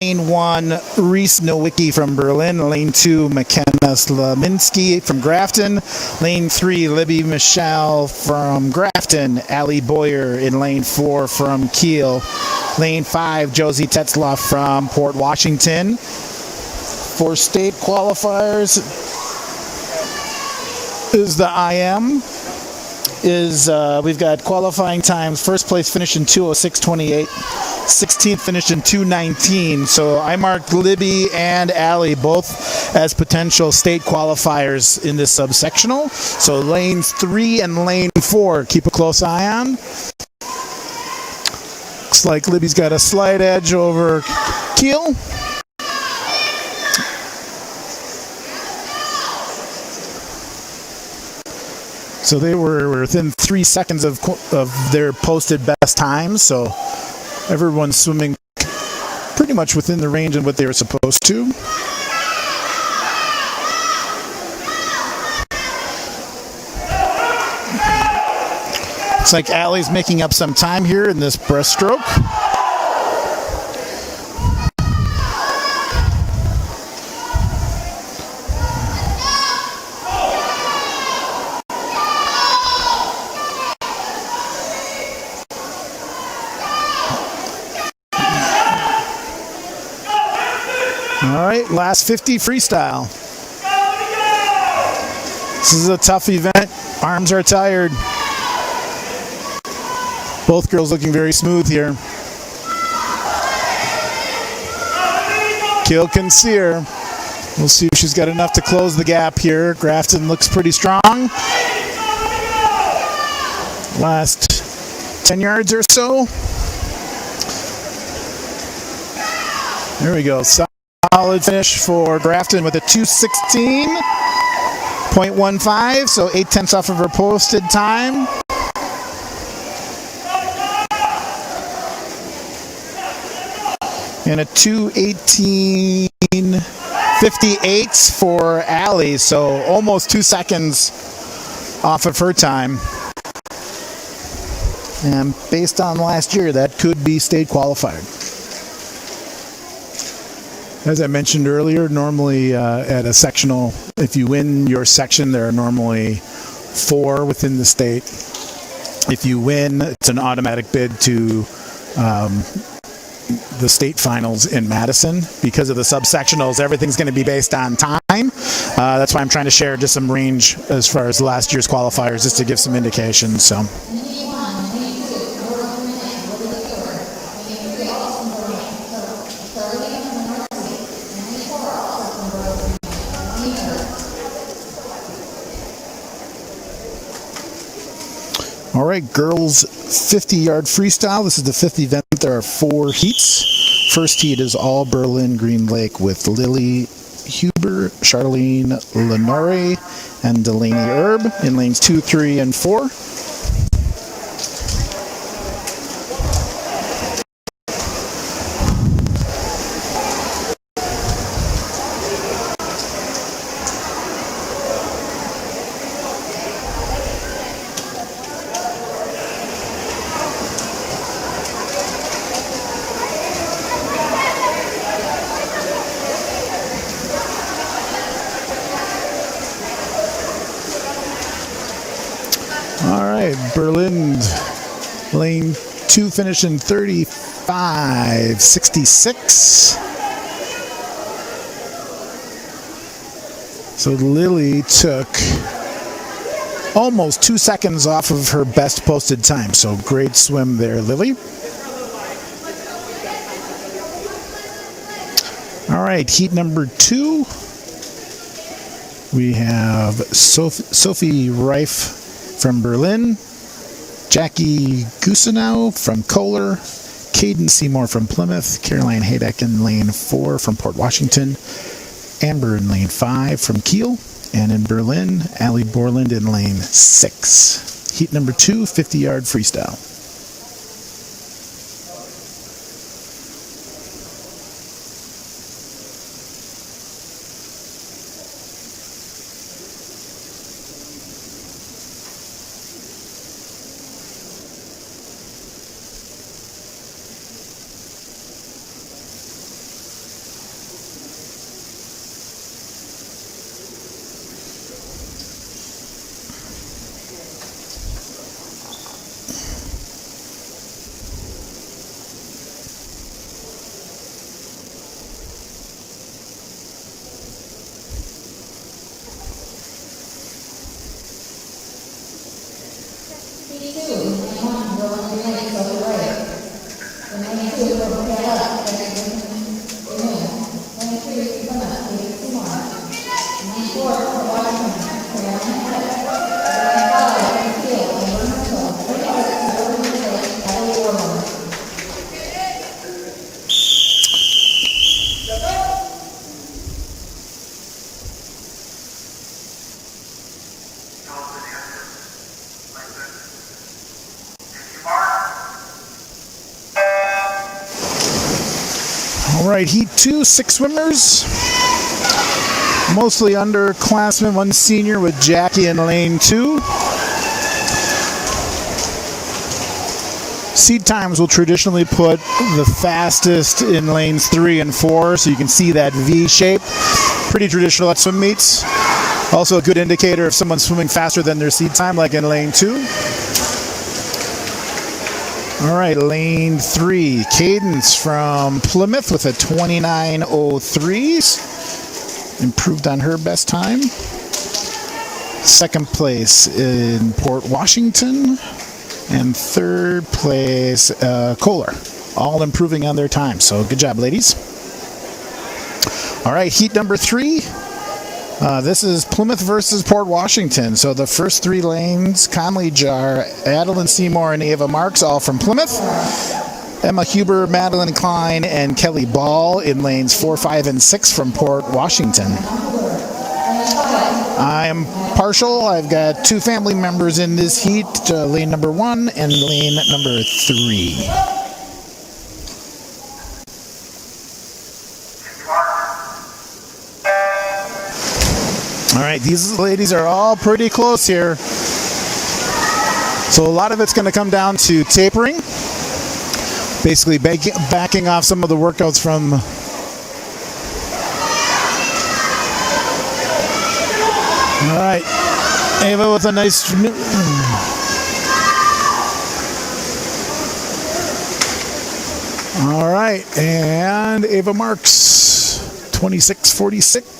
Lane 1, Reese Nowicki from Berlin. Lane 2, McKenna Slaminski from Grafton. Lane 3, Libby Michelle from Grafton. Allie Boyer in Lane 4 from Kiel. Lane 5, Josie Tetzloff from Port Washington. For state qualifiers is the IM. We've got qualifying times. First place finished in 2:06:28. 16th finished in 2:19. So I marked Libby and Allie both as potential state qualifiers in this subsectional. So lanes 3 and lane 4, keep a close eye on. Looks like Libby's got a slight edge over Kiel. So they were within 3 seconds of their posted best times. So everyone's swimming pretty much within the range of what they were supposed to. Looks like Allie's making up some time here in this breaststroke. All right, last 50 freestyle. This is a tough event. Arms are tired. Both girls looking very smooth here. Kiel can see her. We'll see if she's got enough to close the gap here. Grafton looks pretty strong. Last 10 yards or so. There we go. Solid finish for Grafton with a 2:16.15, so 0.8 off of her posted time. And a 2:18.58 for Allie, so almost 2 seconds off of her time. And based on last year, that could be state qualified. As I mentioned earlier, normally at a sectional, if you win your section, there are normally 4 within the state. If you win, it's an automatic bid to the state finals in Madison. Because of the subsectionals, everything's going to be based on time. That's why I'm trying to share just some range as far as last year's qualifiers, just to give some indications. So. All right, girls 50-yard freestyle. This is the 5th event. There are 4 heats. First heat is all Berlin Green Lake with Lily Huber, Charlene Lenore, and Delaney Erb in lanes 2, 3, and 4. All right, Berlin, lane 2 finished in 35.66. So Lily took almost 2 seconds off of her best posted time. So great swim there, Lily. All right, heat number 2. We have Sophie Reif from Berlin, Jackie Gusenow from Kohler, Caden Seymour from Plymouth, Caroline Haydeck in lane 4 from Port Washington, Amber in lane 5 from Kiel, and in Berlin, Allie Borland in lane 6. Heat number 2, 50-yard freestyle. All right, Heat 2, 6 swimmers. Mostly underclassmen, one senior with Jackie in lane 2. Seed times will traditionally put the fastest in lanes 3 and 4, so you can see that V shape. Pretty traditional at swim meets. Also a good indicator if someone's swimming faster than their seed time, like in lane 2. All right, lane 3, Cadence from Plymouth with a 29:03. Improved on her best time. Second place in Port Washington. And third place, Kohler. All improving on their time, so good job, ladies. All right, heat number 3. This is Plymouth versus Port Washington. So the first 3 lanes, Conley Jar, Adeline Seymour, and Ava Marks, all from Plymouth. Emma Huber, Madeline Klein, and Kelly Ball in lanes 4, 5, and 6 from Port Washington. I'm partial. I've got 2 family members in this heat, lane number 1 and lane number 3. All right, these ladies are all pretty close here. So a lot of it's going to come down to tapering. Basically backing off some of the workouts from all right, Ava with a nice all right, and Ava Marks 26:46.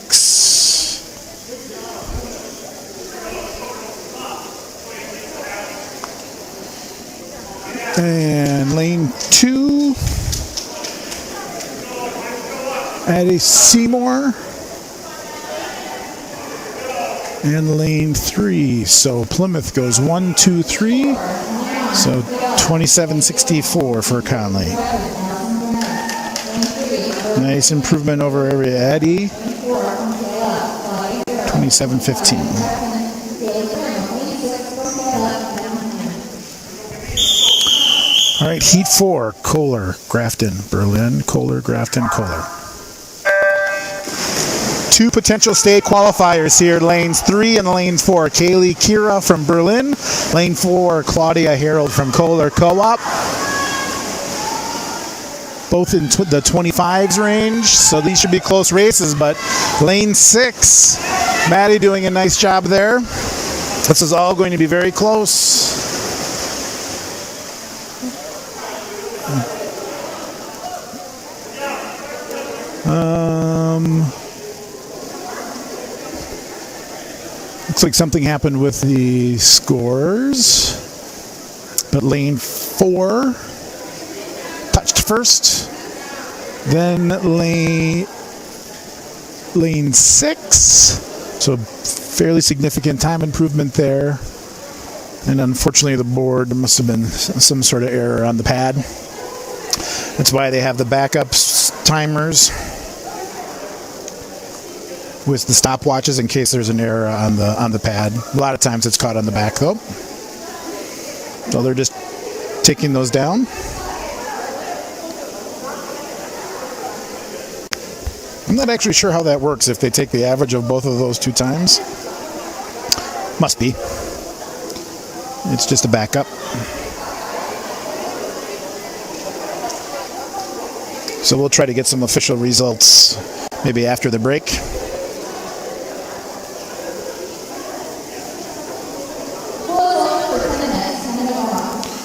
And lane 2, Addie Seymour. And lane 3. So Plymouth goes 1, 2, 3. So 27:64 for Conley. Nice improvement over Eddie. 27:15. All right, heat 4, Kohler, Grafton, Berlin, Kohler, Grafton, Kohler. 2 potential state qualifiers here, lanes 3 and lane 4. Kaylee Kira from Berlin, lane 4, Claudia Harold from Kohler Co-op. Both in the 25s range, so these should be close races, but lane 6, Maddie doing a nice job there. This is all going to be very close. Looks like something happened with the scores, but lane 4 touched first, then lane 6, so fairly significant time improvement there, and unfortunately the board must have been some sort of error on the pad. That's why they have the backup timers with the stopwatches in case there's an error on the pad. A lot of times it's caught on the back though. So they're just taking those down. I'm not actually sure how that works, if they take the average of both of those 2 times. Must be. It's just a backup. So we'll try to get some official results maybe after the break.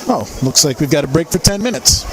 Oh, looks like we've got a break for 10 minutes.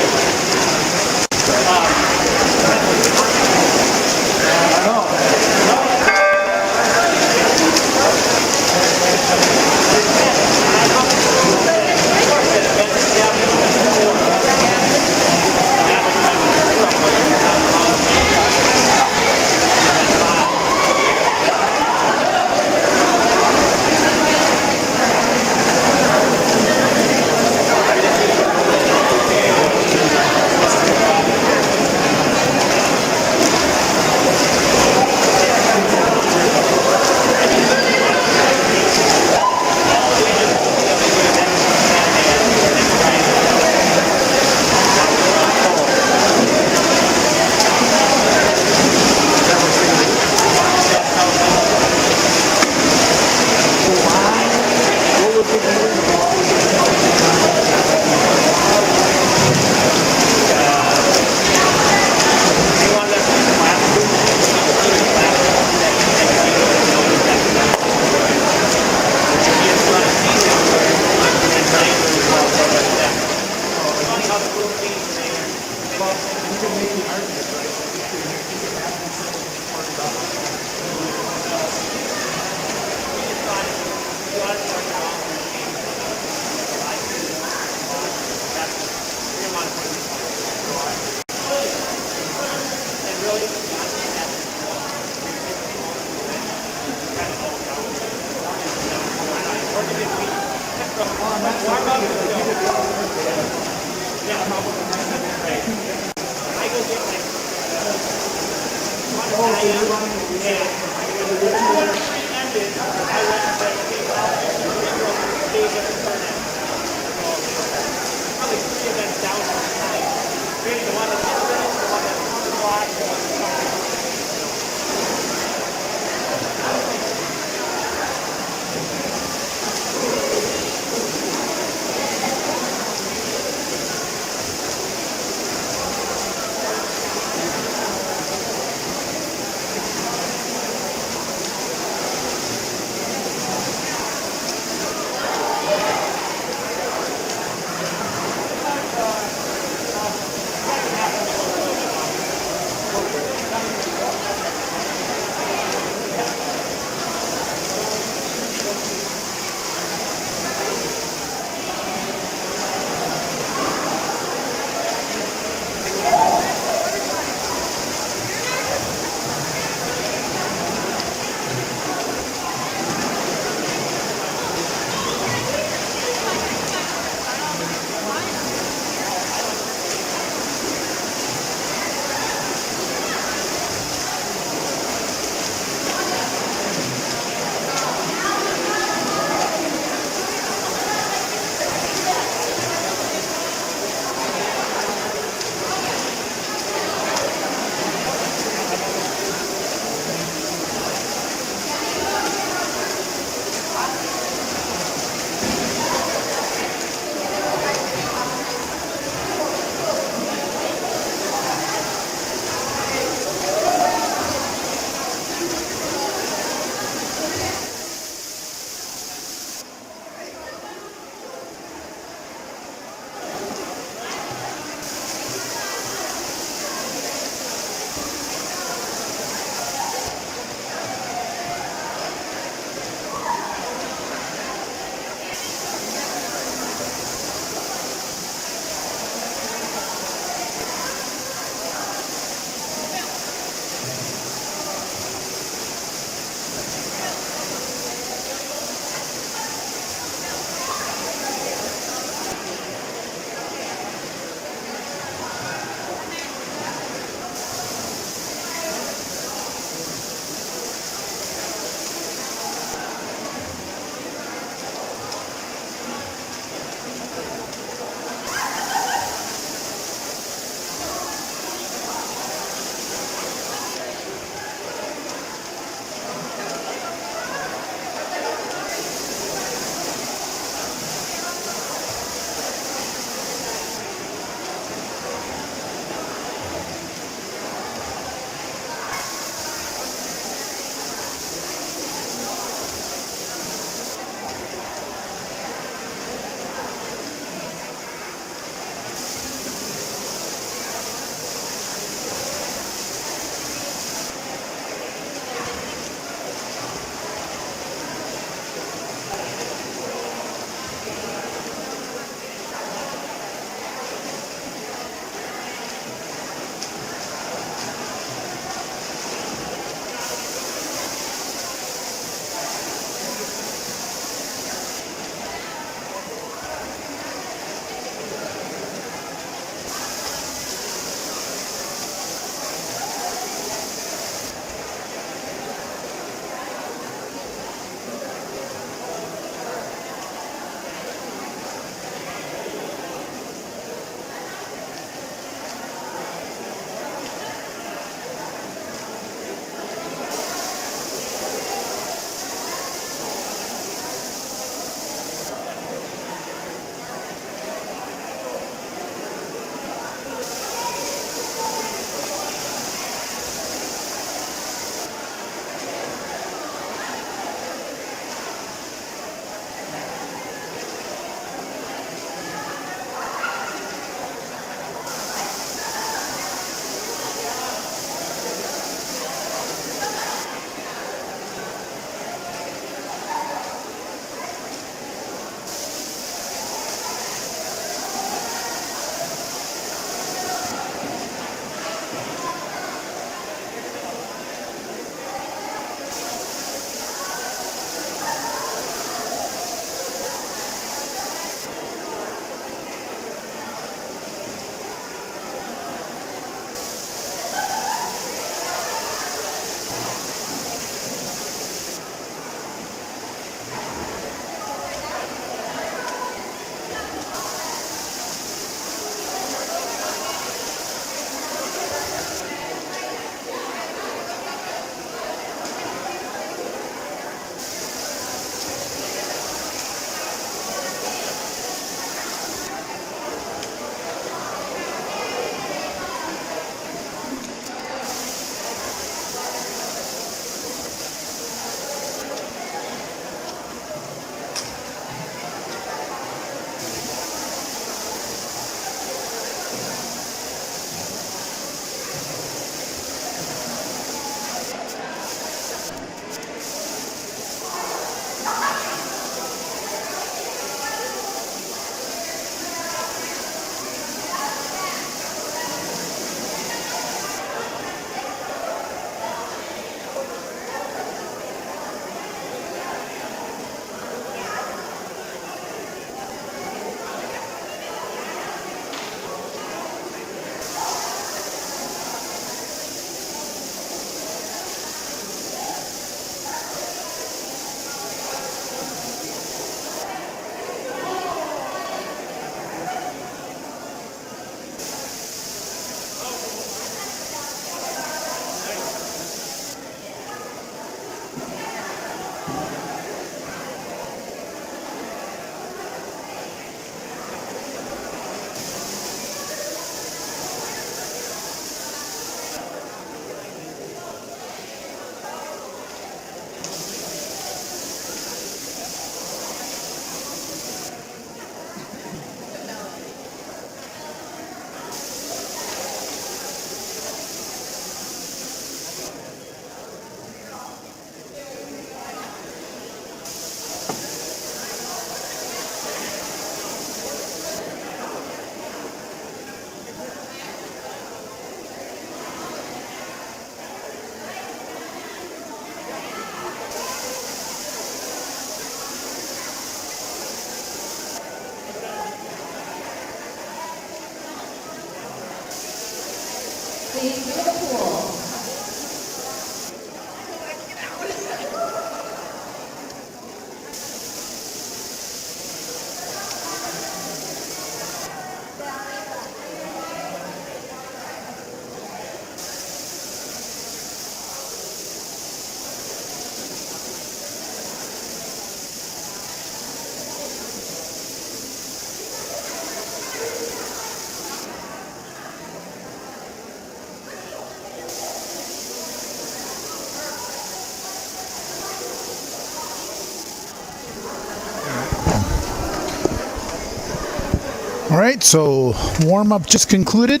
All right, so warm-up just concluded.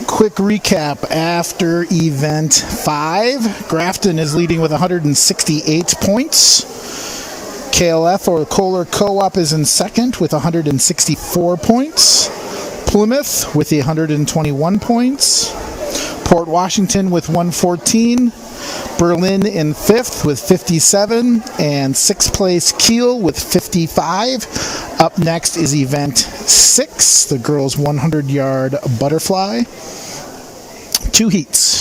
Quick recap after event 5. Grafton is leading with 168 points. KLF or Kohler Co-op is in second with 164 points. Plymouth with 121 points. Port Washington with 114. Berlin in 5th with 57, and 6th place Kiel with 55. Up next is event 6, the girls 100-yard butterfly. 2 heats.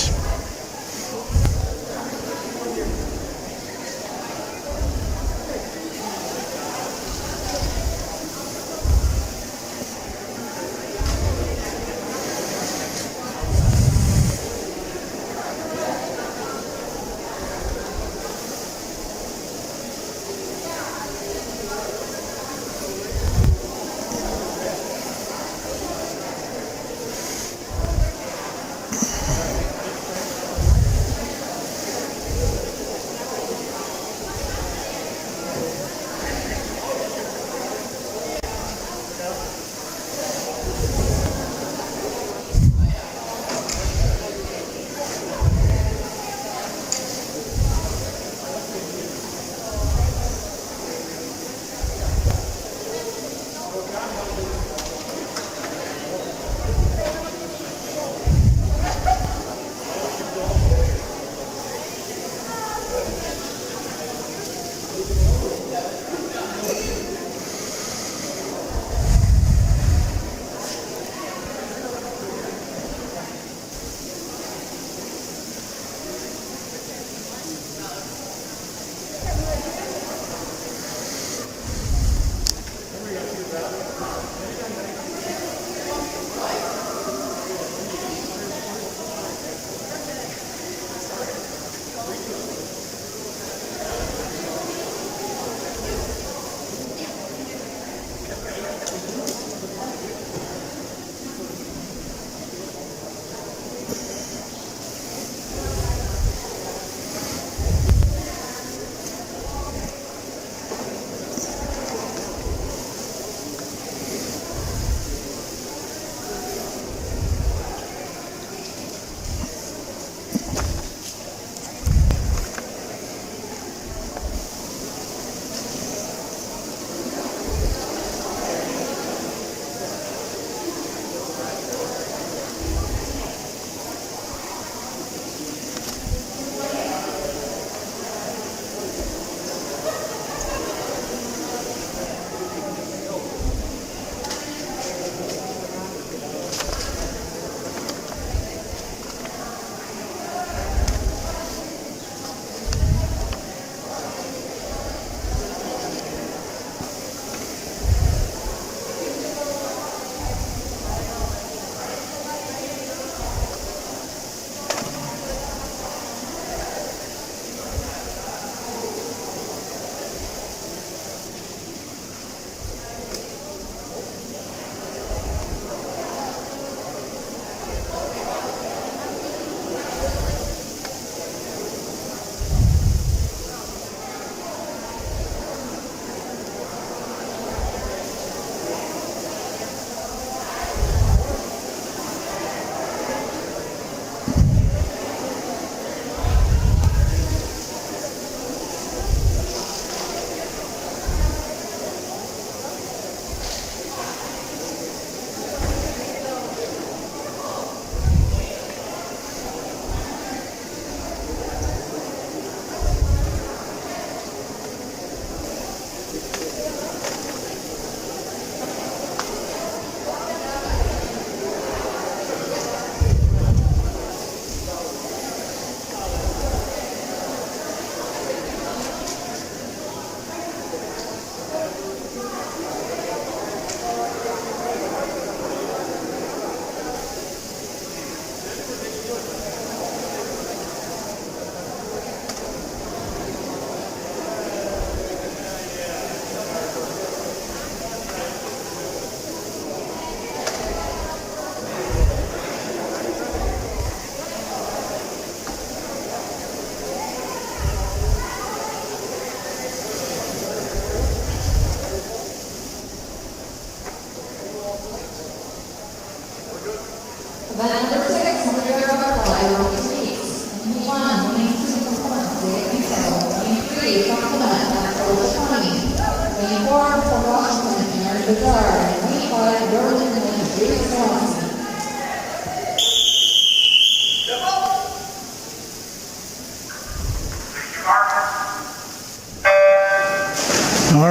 All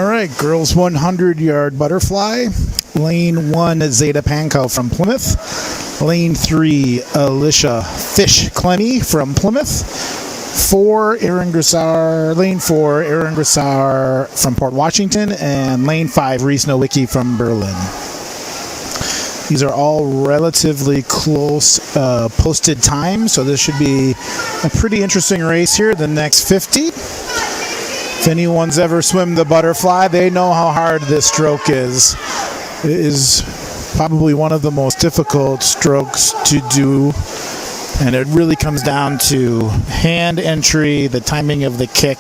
right, girls 100-yard butterfly. Lane 1, Zeta Pankow from Plymouth. Lane 3, Alicia Fish Clemmy from Plymouth. 4, Aaron Grissar. Lane 4, Aaron Grissar from Port Washington. And lane 5, Reese Nowicki from Berlin. These are all relatively close posted times, so this should be a pretty interesting race here, the next 50. If anyone's ever swum the butterfly, they know how hard this stroke is. It is probably one of the most difficult strokes to do, and it really comes down to hand entry, the timing of the kick,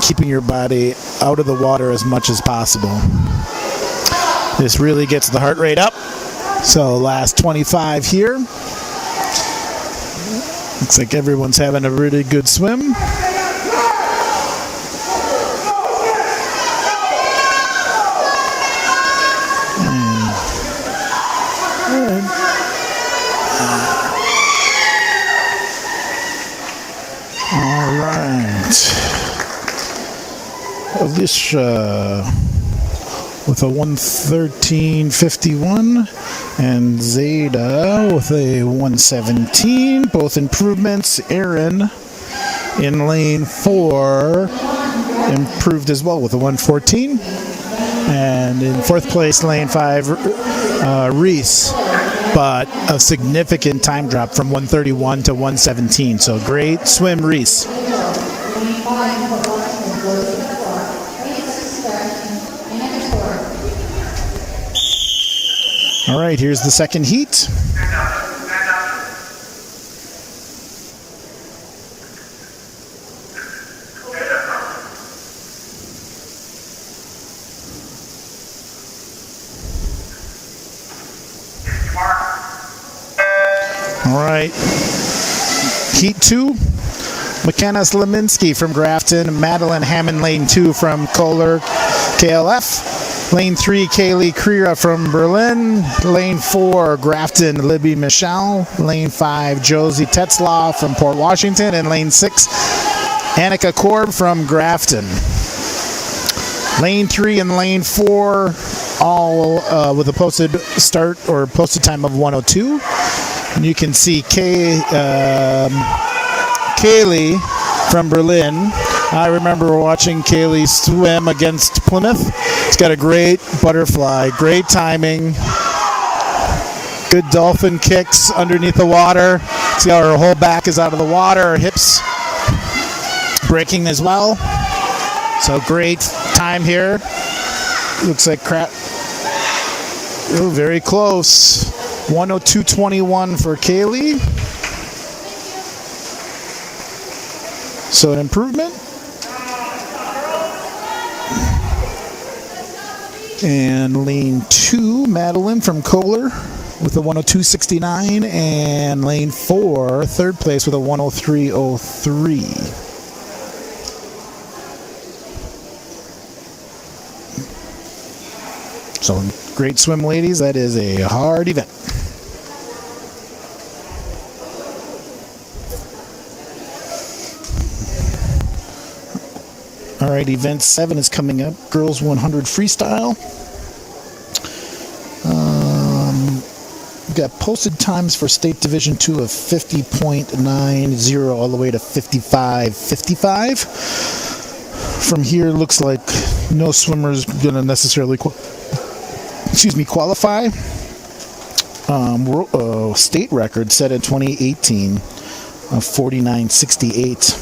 keeping your body out of the water as much as possible. This really gets the heart rate up. So last 25 here. Looks like everyone's having a really good swim. All right. Alicia with a 1:13.51 and Zeta with a 1:17. Both improvements. Aaron in lane 4 improved as well with a 1:14. And in 4th place, lane 5, Reese, but a significant time drop from 1:31 to 1:17. So great swim, Reese. All right, here's the second heat. All right, heat 2. McKenna Sleminski from Grafton, Madeline Hammond, lane 2 from Kohler, KLF. Lane 3, Kaylee Creera from Berlin. Lane 4, Grafton, Libby Michelle. Lane 5, Josie Tetzlaw from Port Washington. And lane 6, Annika Korb from Grafton. Lane 3 and lane 4, all with a posted start or posted time of 1:02. And you can see Kaylee from Berlin. I remember watching Kaylee swim against Plymouth. She's got a great butterfly, great timing, good dolphin kicks underneath the water. See how her whole back is out of the water, her hips breaking as well. So great time here. Looks like crap. Oh, very close. 1:02.21 for Kaylee. So an improvement. And lane 2, Madeline from Kohler with a 1:02.69. And lane 4, 3rd place with a 1:03.03. So great swim, ladies. That is a hard event. All right, event 7 is coming up. Girls 100 freestyle. We've got posted times for State Division 2 of 50.90 all the way to 55.55. From here, looks like no swimmer's going to necessarily qualify. State record set in 2018 of 49.68.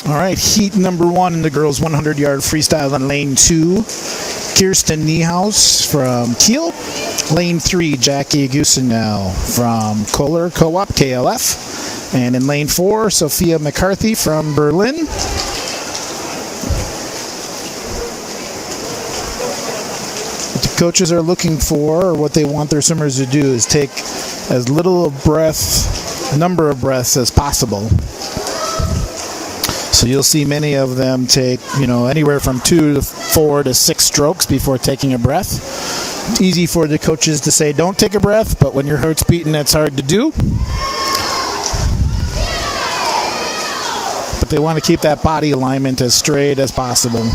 All right, heat number 1 in the girls 100-yard freestyle in lane 2. Kirsten Niehaus from Kiel. Lane 3, Jackie Gusenow from Kohler Co-op, KLF. And in lane 4, Sophia McCarthy from Berlin. What the coaches are looking for, or what they want their swimmers to do, is take as little number of breaths as possible. So you'll see many of them take, anywhere from 2 to 4 to 6 strokes before taking a breath. It's easy for the coaches to say, don't take a breath, but when your heart's beating, it's hard to do. But they want to keep that body alignment as straight as possible.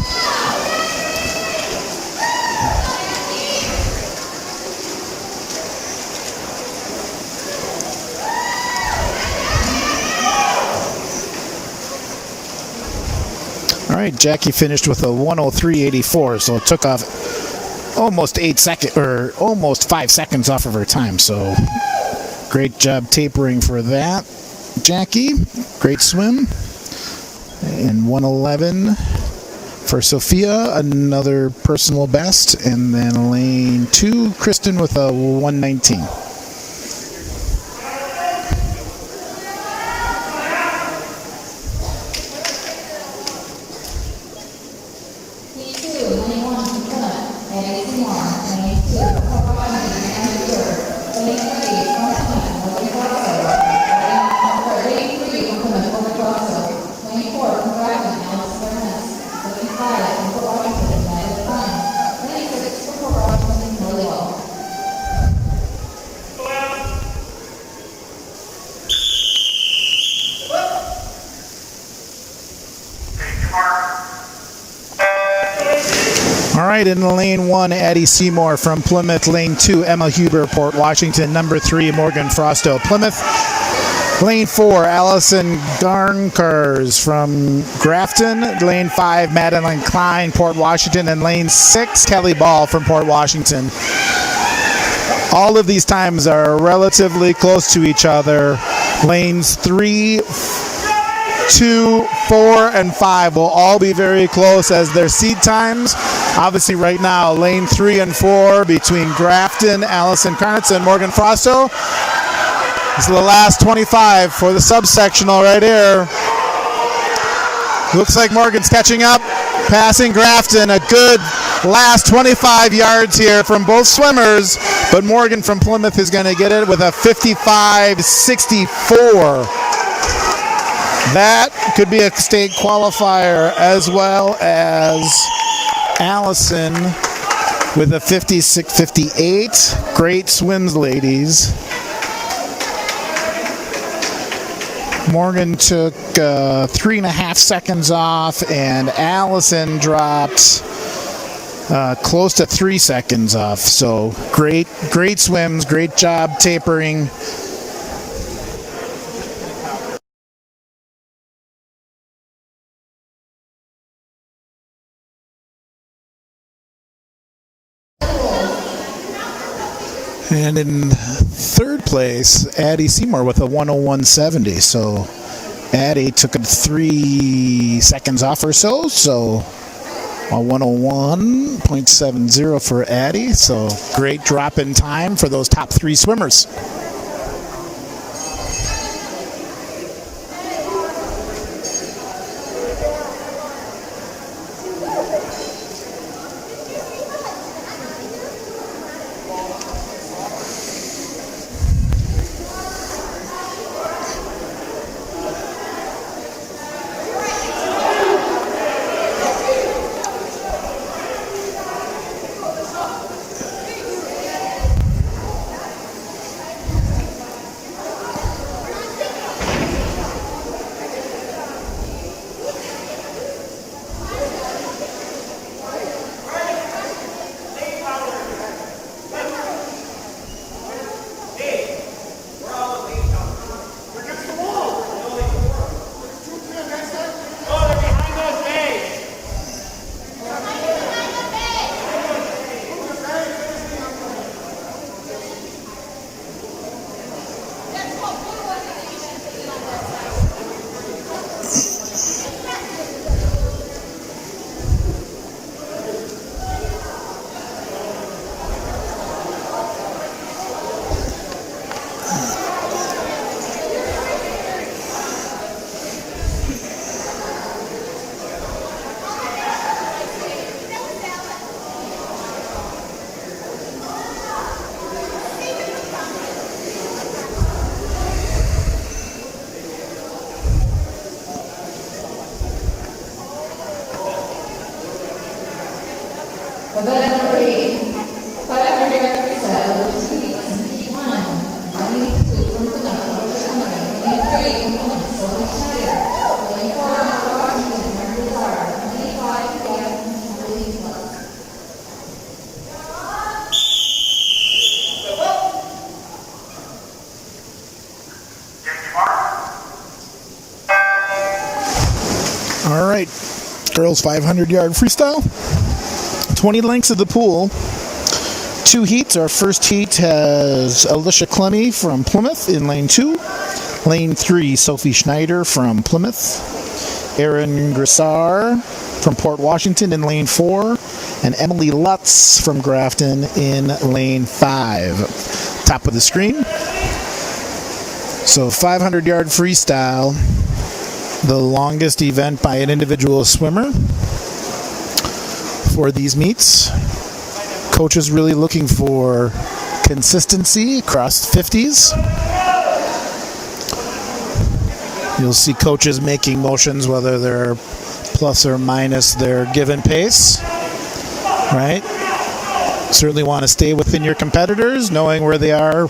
All right, Jackie finished with a 1:03.84, so it took off almost 5 seconds off of her time. So great job tapering for that, Jackie. Great swim. And 1:11 for Sophia, another personal best. And then lane 2, Kristen with a 1:19. All right, in lane 1, Addie Seymour from Plymouth. Lane 2, Emma Huber, Port Washington. Number 3, Morgan Frosto, Plymouth. Lane 4, Allison Garnkars from Grafton. Lane 5, Madeline Klein, Port Washington. And lane 6, Kelly Ball from Port Washington. All of these times are relatively close to each other. Lanes 3, 2, 4, and 5 will all be very close as their seed times. Obviously right now, lane 3 and 4 between Grafton, Allison Karnitz, and Morgan Frosto. This is the last 25 for the subsectional right here. Looks like Morgan's catching up, passing Grafton. A good last 25 yards here from both swimmers, but Morgan from Plymouth is going to get it with a 55.64. That could be a state qualifier, as well as Allison with a 56.58. Great swims, ladies. Morgan took 3.5 seconds off, and Allison dropped close to 3 seconds off. So great swims, great job tapering. And in third place, Addie Seymour with a 1:01.70. So Addie took 3 seconds off or so. So a 1:01.70 for Addie. So great drop in time for those top 3 swimmers. All right, girls 500-yard freestyle. 20 lengths of the pool. 2 heats. Our first heat has Alicia Clemmy from Plymouth in lane 2. Lane 3, Sophie Schneider from Plymouth. Erin Grissar from Port Washington in lane 4. And Emily Lutz from Grafton in lane 5. Top of the screen. So 500-yard freestyle. The longest event by an individual swimmer for these meets. Coach is really looking for consistency across 50s. You'll see coaches making motions, whether they're plus or minus their given pace, right? Certainly want to stay within your competitors, knowing where they are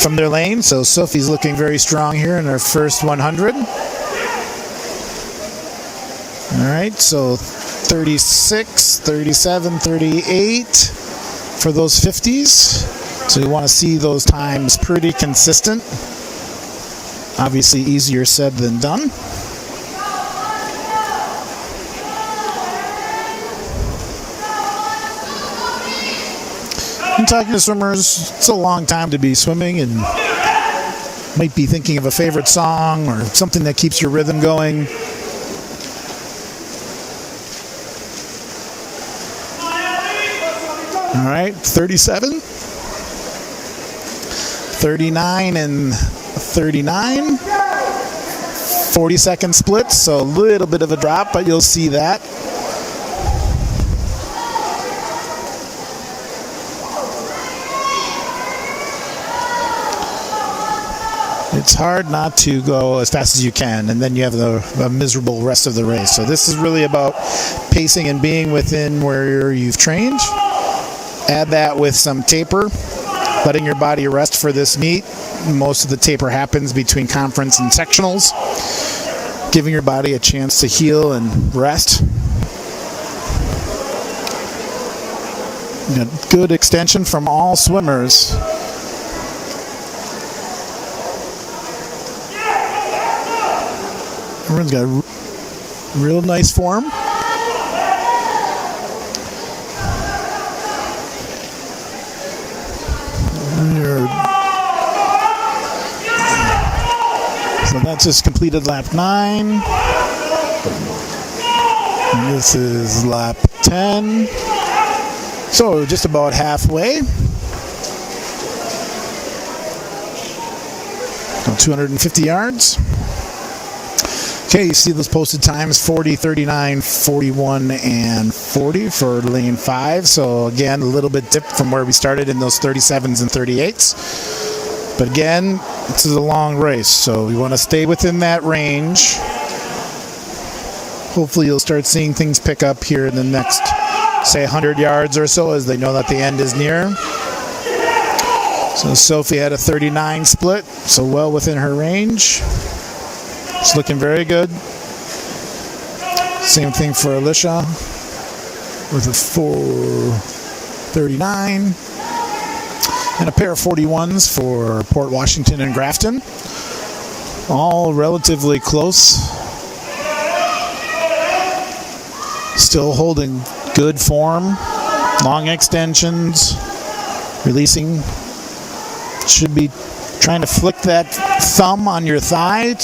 from their lane. So Sophie's looking very strong here in her first 100. All right, so 36, 37, 38 for those 50s. So you want to see those times pretty consistent. Obviously easier said than done. I'm talking to swimmers, it's a long time to be swimming and might be thinking of a favorite song or something that keeps your rhythm going. All right, 37, 39 and 39, 40-second splits, so a little bit of a drop, but you'll see that. It's hard not to go as fast as you can, and then you have a miserable rest of the race. So this is really about pacing and being within where you've trained. Add that with some taper, letting your body rest for this meet. Most of the taper happens between conference and sectionals, giving your body a chance to heal and rest. Good extension from all swimmers. Everyone's got a real nice form. So that's just completed lap 9. And this is lap 10. So just about halfway. 250 yards. Okay, you see those posted times, 40, 39, 41, and 40 for lane 5. So again, a little bit dipped from where we started in those 37s and 38s. But again, this is a long race, so we want to stay within that range. Hopefully you'll start seeing things pick up here in the next, say, 100 yards or so, as they know that the end is near. So Sophie had a 39 split, so well within her range. It's looking very good. Same thing for Alicia with a 4:39 and a pair of 41s for Port Washington and Grafton. All relatively close. Still holding good form. Long extensions. Releasing. Should be trying to flick that thumb on your thigh,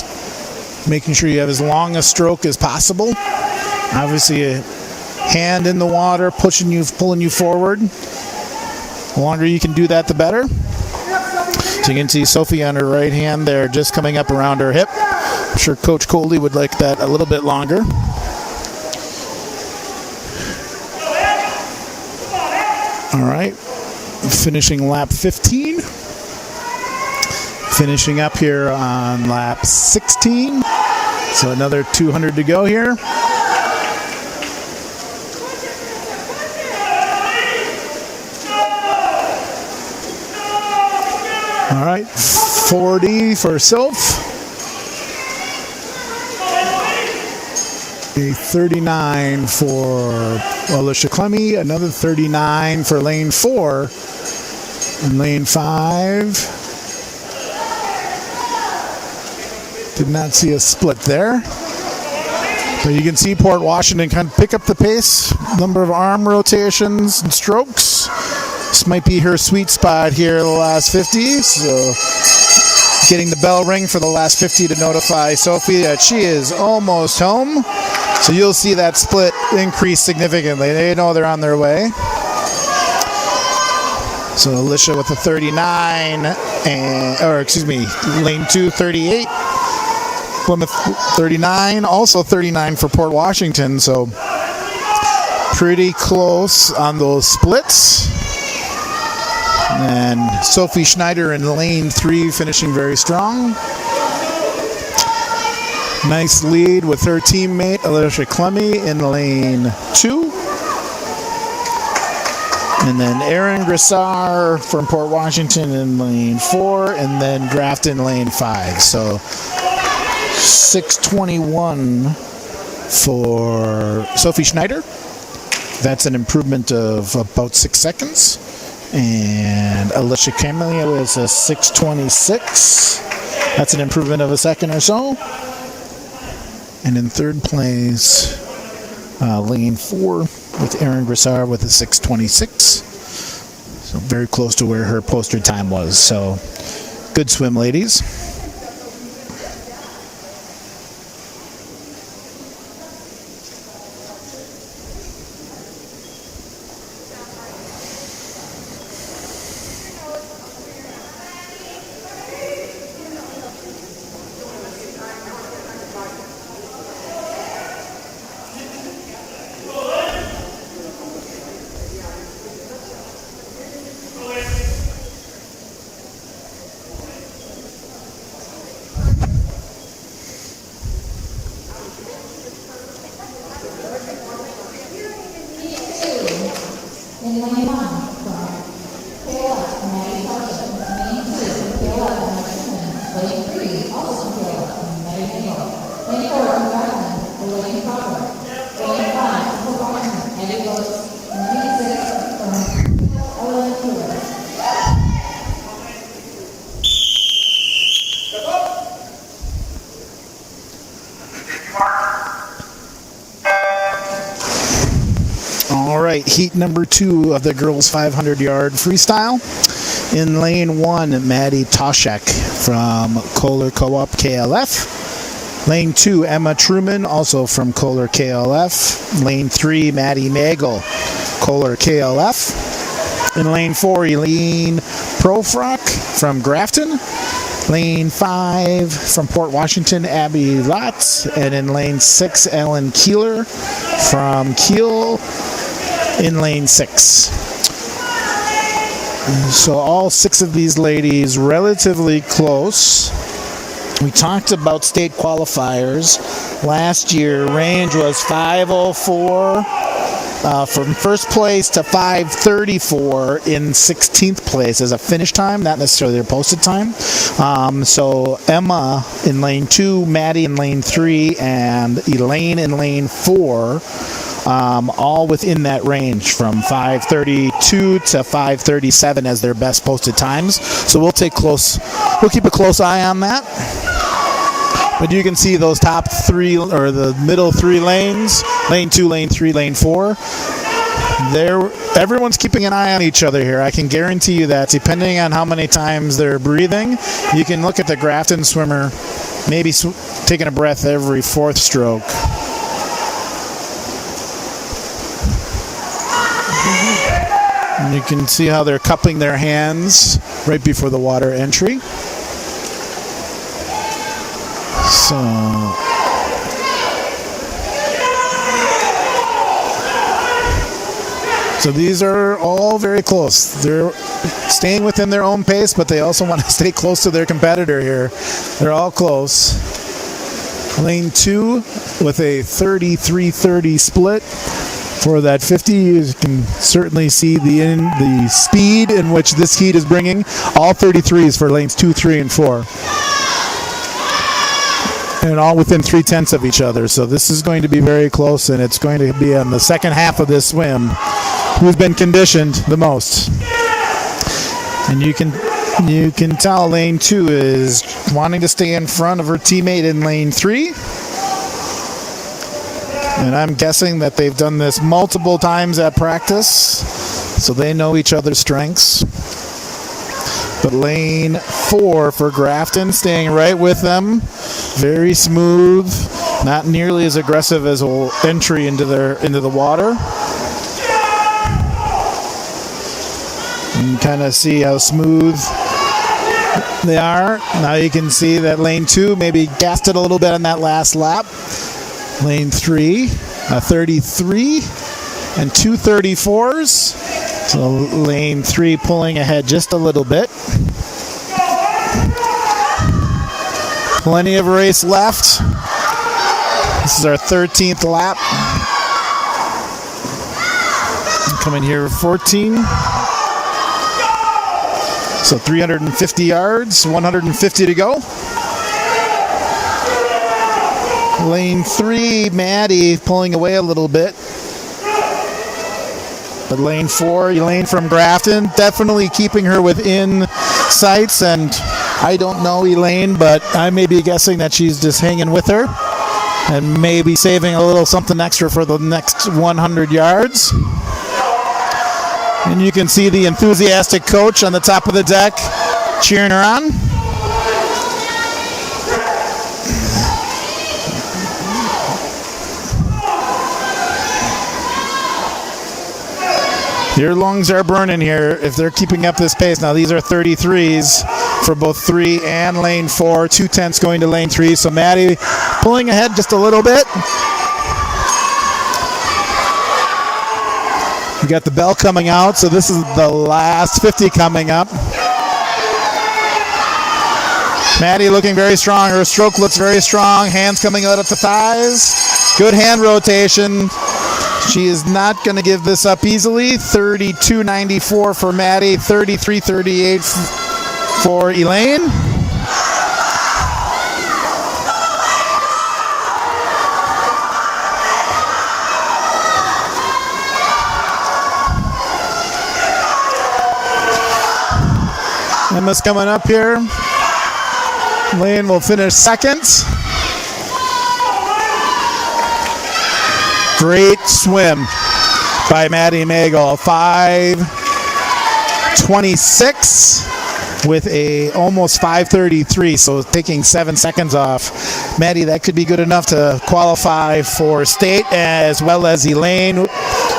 making sure you have as long a stroke as possible. Obviously a hand in the water, pushing you, pulling you forward. The longer you can do that, the better. So you can see Sophie on her right hand there, just coming up around her hip. I'm sure Coach Coley would like that a little bit longer. All right, finishing lap 15. Finishing up here on lap 16. So another 200 to go here. All right, 40 for Sylph. A 39 for Alicia Clemmy. Another 39 for lane 4. And lane 5. Did not see a split there. But you can see Port Washington kind of pick up the pace. Number of arm rotations and strokes. This might be her sweet spot here in the last 50. So getting the bell ring for the last 50 to notify Sophie that she is almost home. So you'll see that split increase significantly. They know they're on their way. So Alicia with a 39, lane 2, 38. Plymouth 39, also 39 for Port Washington. So pretty close on those splits. And Sophie Schneider in lane 3 finishing very strong. Nice lead with her teammate Alicia Clemmy in lane 2. And then Erin Grissar from Port Washington in lane 4. And then Grafton lane 5. So 6:21 for Sophie Schneider. That's an improvement of about 6 seconds. And Alicia Clemmy was a 6:26. That's an improvement of a second or so. And in third place, lane 4 with Erin Grissar with a 6:26. So very close to where her poster time was. So good swim, ladies. Heat number 2 of the girls 500-yard freestyle. In lane 1, Maddie Toshek from Kohler Co-op KLF. Lane 2, Emma Truman, also from Kohler KLF. Lane 3, Maddie Magel, Kohler KLF. In lane 4, Eileen Profrock from Grafton. Lane 5 from Port Washington, Abby Lotz. And in lane 6, Ellen Keeler from Kiel. In lane 6. So all 6 of these ladies relatively close. We talked about state qualifiers. Last year, range was 5:04 from first place to 5:34 in 16th place as a finish time, not necessarily their posted time. So Emma in lane 2, Maddie in lane 3, and Elaine in lane 4. All within that range from 5:32 to 5:37 as their best posted times. So we'll keep a close eye on that. But you can see those top 3 or the middle 3 lanes, lane 2, lane 3, lane 4. Everyone's keeping an eye on each other here. I can guarantee you that depending on how many times they're breathing, you can look at the Grafton swimmer maybe taking a breath every 4th stroke. And you can see how they're cupping their hands right before the water entry. So these are all very close. They're staying within their own pace, but they also want to stay close to their competitor here. They're all close. Lane 2 with a 33-30 split. For that 50, you can certainly see the speed in which this heat is bringing. All 33s for lanes 2, 3, and 4. And all within 0.3 of each other. So this is going to be very close, and it's going to be on the second half of this swim who's been conditioned the most. And you can tell lane 2 is wanting to stay in front of her teammate in lane 3. And I'm guessing that they've done this multiple times at practice, so they know each other's strengths. But lane 4 for Grafton, staying right with them. Very smooth, not nearly as aggressive as entry into the water. You can kind of see how smooth they are. Now you can see that lane 2 maybe gassed it a little bit on that last lap. Lane 3, a 33, and 2 34s. So lane 3 pulling ahead just a little bit. Plenty of race left. This is our 13th lap. Coming here 14. So 350 yards, 150 to go. Lane 3, Maddie pulling away a little bit. But lane 4, Elaine from Grafton, definitely keeping her within sights. And I don't know Elaine, but I may be guessing that she's just hanging with her and maybe saving a little something extra for the next 100 yards. And you can see the enthusiastic coach on the top of the deck cheering her on. Your lungs are burning here if they're keeping up this pace. Now these are 33s for both 3 and lane 4. 2/10 going to lane 3. So Maddie pulling ahead just a little bit. We got the bell coming out, so this is the last 50 coming up. Maddie looking very strong. Her stroke looks very strong. Hands coming out at the thighs. Good hand rotation. She is not going to give this up easily. 32.94 for Maddie. 33.38 for Elaine. Emma's coming up here. Elaine will finish second. Great swim by Maddie Magel. 5:26 with a almost 5:33, so taking 7 seconds off. Maddie, that could be good enough to qualify for state, as well as Elaine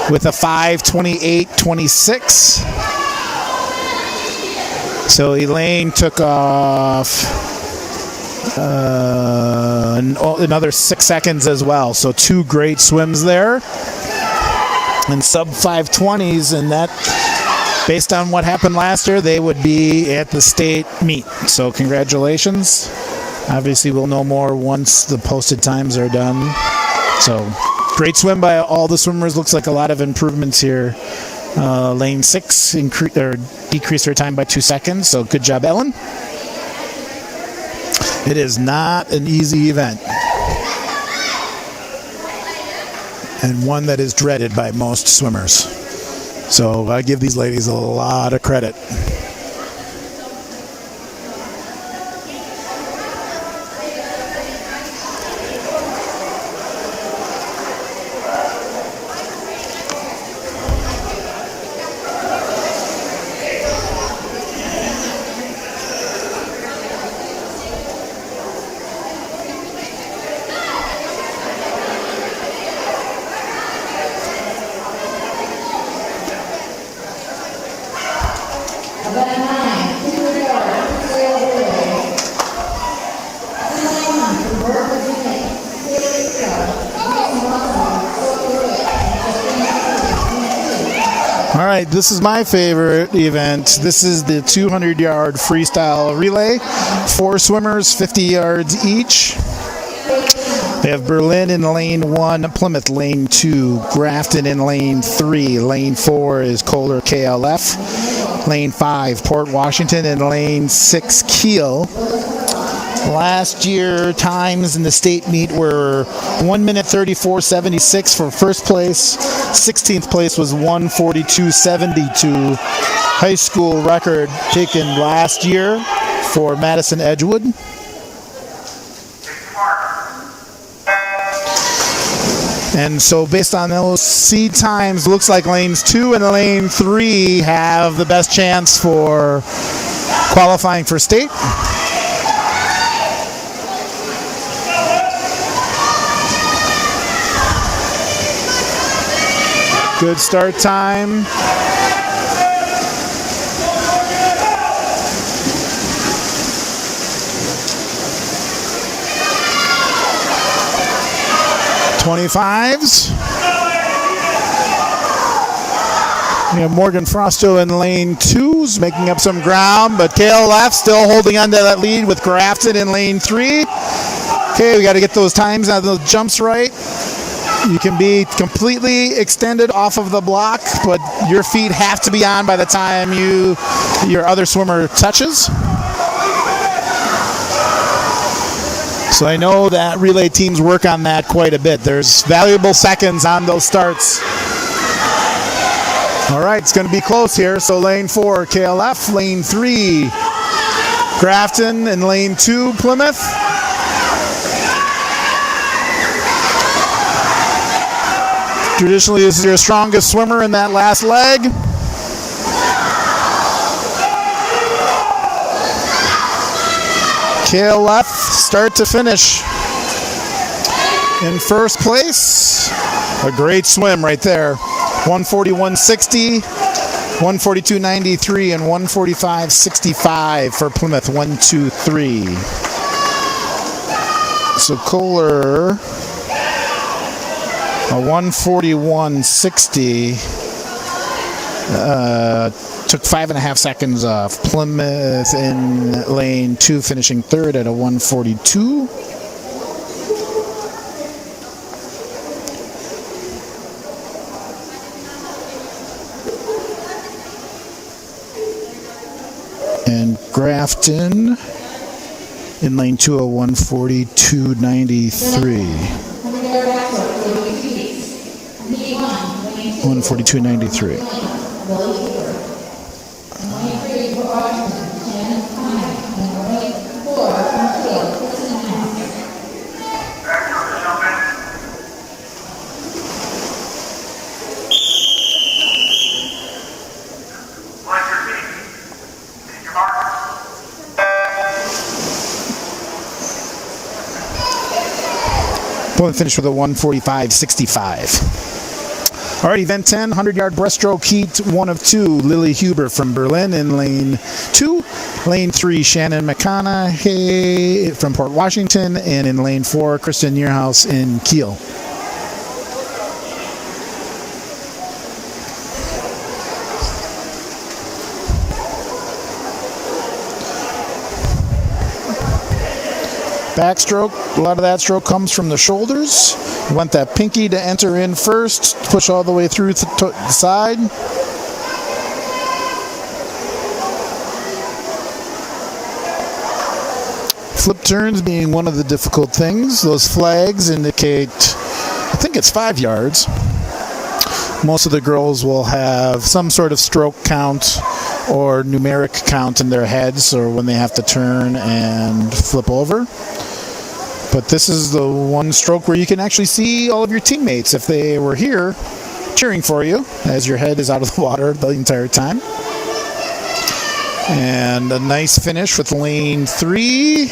with a 5:28.26. So Elaine took off another 6 seconds as well. So 2 great swims there. And sub 5:20s, and that, based on what happened last year, they would be at the state meet. So congratulations. Obviously we'll know more once the posted times are done. So great swim by all the swimmers. Looks like a lot of improvements here. Lane 6 decreased her time by 2 seconds. So good job, Ellen. It is not an easy event, and one that is dreaded by most swimmers. So I give these ladies a lot of credit. All right, this is my favorite event. This is the 200-yard freestyle relay. 4 swimmers, 50 yards each. We have Berlin in lane 1, Plymouth lane 2, Grafton in lane 3, lane 4 is Kohler KLF, lane 5 Port Washington, and lane 6 Kiel. Last year times in the state meet were 1 minute 34.76 for first place. 16th place was 1:42.72. High school record taken last year for Madison Edgewood. And so based on those seed times, looks like lanes 2 and lane 3 have the best chance for qualifying for state. Good start time. .25s. We have Morgan Frosto in lane 2's making up some ground, but KLF still holding on to that lead with Grafton in lane 3. Okay, we got to get those times on those jumps right. You can be completely extended off of the block, but your feet have to be on by the time your other swimmer touches. So I know that relay teams work on that quite a bit. There's valuable seconds on those starts. All right, it's going to be close here. So lane 4, KLF, lane 3, Grafton, and lane 2, Plymouth. Traditionally, this is your strongest swimmer in that last leg. KLF, start to finish in first place. A great swim right there. 141.60, 142.93, and 145.65 for Plymouth. 1, 2, 3. So Kohler, a 141.60, took 5.5 seconds off. Plymouth in lane 2 finishing third at a 142. And Grafton in lane 2 a 142.93. 142.93. Plymouth finished with a 145.65. All right, event 10, 100-yard breaststroke heat 1 of 2. Lily Huber from Berlin in lane 2. Lane 3, Shannon McConaughey from Port Washington. And in lane 4, Kristen Nierhaus in Kiel. Backstroke, a lot of that stroke comes from the shoulders. You want that pinky to enter in first, push all the way through to the side. Flip turns being one of the difficult things. Those flags indicate, I think it's 5 yards. Most of the girls will have some sort of stroke count or numeric count in their heads, or when they have to turn and flip over. But this is the one stroke where you can actually see all of your teammates if they were here cheering for you as your head is out of the water the entire time. And a nice finish with lane 3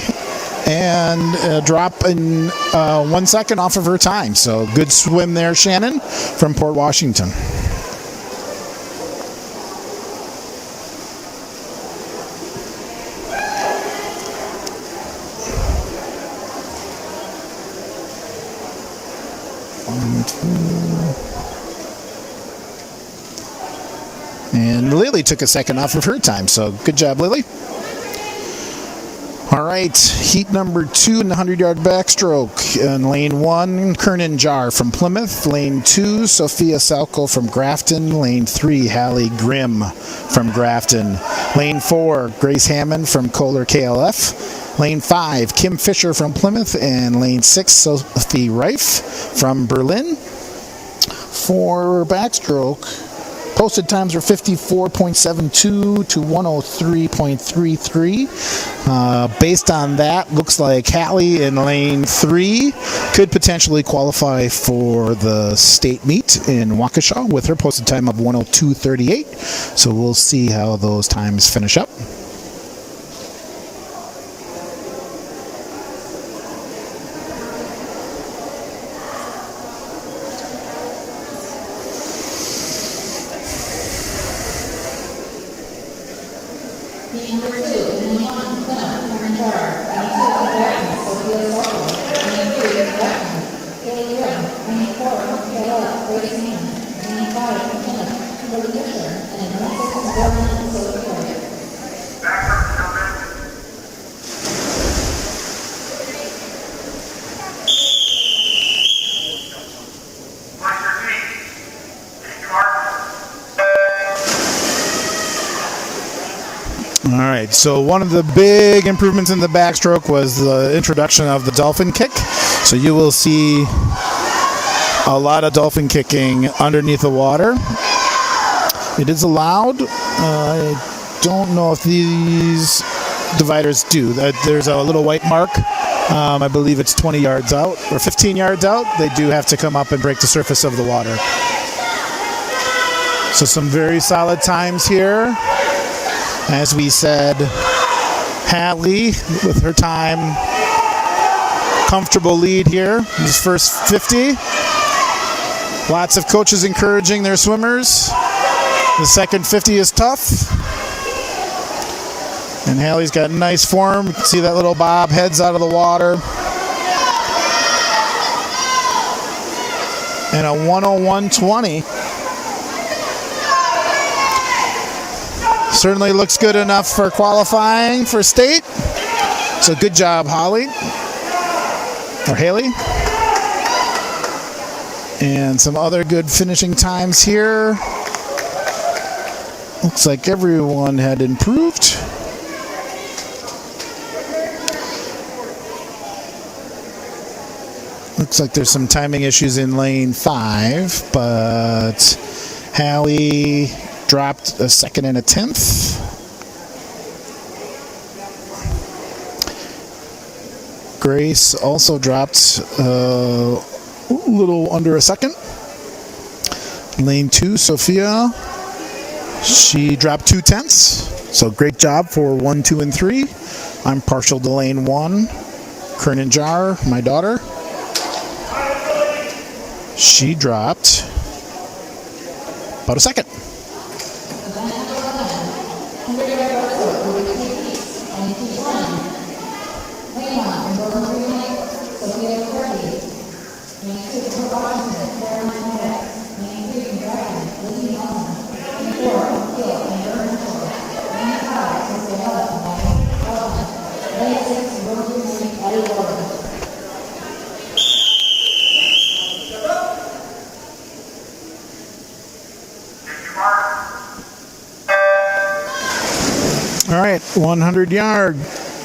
and a drop in 1 second off of her time. So good swim there, Shannon from Port Washington. And Lily took a second off of her time, so good job, Lily. All right, heat number 2 in the 100-yard backstroke. In lane 1, Kernan Jar from Plymouth. Lane 2, Sophia Salko from Grafton. Lane 3, Hallie Grimm from Grafton. Lane 4, Grace Hammond from Kohler KLF. Lane 5, Kim Fisher from Plymouth. And lane 6, Sophie Reif from Berlin. For backstroke, posted times are 54.72 to 103.33. Based on that, looks like Hallie in lane 3 could potentially qualify for the state meet in Waukesha with her posted time of 102.38. So we'll see how those times finish up. Number 2, in lane 1, Plymouth, Kernan Jar. Lane 2, Grafton, Sophia Salko. Lane 3, Grafton, Hallie Grimm. Lane 4, KLF, Grace Hammond. Lane 5, Plymouth, Kimberly Fisher. And lane 6 is Berlin, Sophie Reif. All right, so one of the big improvements in the backstroke was the introduction of the dolphin kick. So you will see a lot of dolphin kicking underneath the water. It is allowed. I don't know if these dividers do. There's a little white mark. I believe it's 20 yards out or 15 yards out. They do have to come up and break the surface of the water. So some very solid times here. As we said, Hallie with her time, comfortable lead here. This first 50. Lots of coaches encouraging their swimmers. The second 50 is tough. And Hallie's got nice form. You can see that little bob heads out of the water. And a 101.20. Certainly looks good enough for qualifying for state. So good job, Hallie. And some other good finishing times here. Looks like everyone had improved. Looks like there's some timing issues in lane 5, but Hallie dropped a second and a 10th. Grace also dropped a little under a second. Lane 2, Sophia, she dropped 2/10. So great job for 1, 2, and 3. I'm partial to lane 1. Kernan Jar, my daughter, she dropped about a second. All right, 100-yard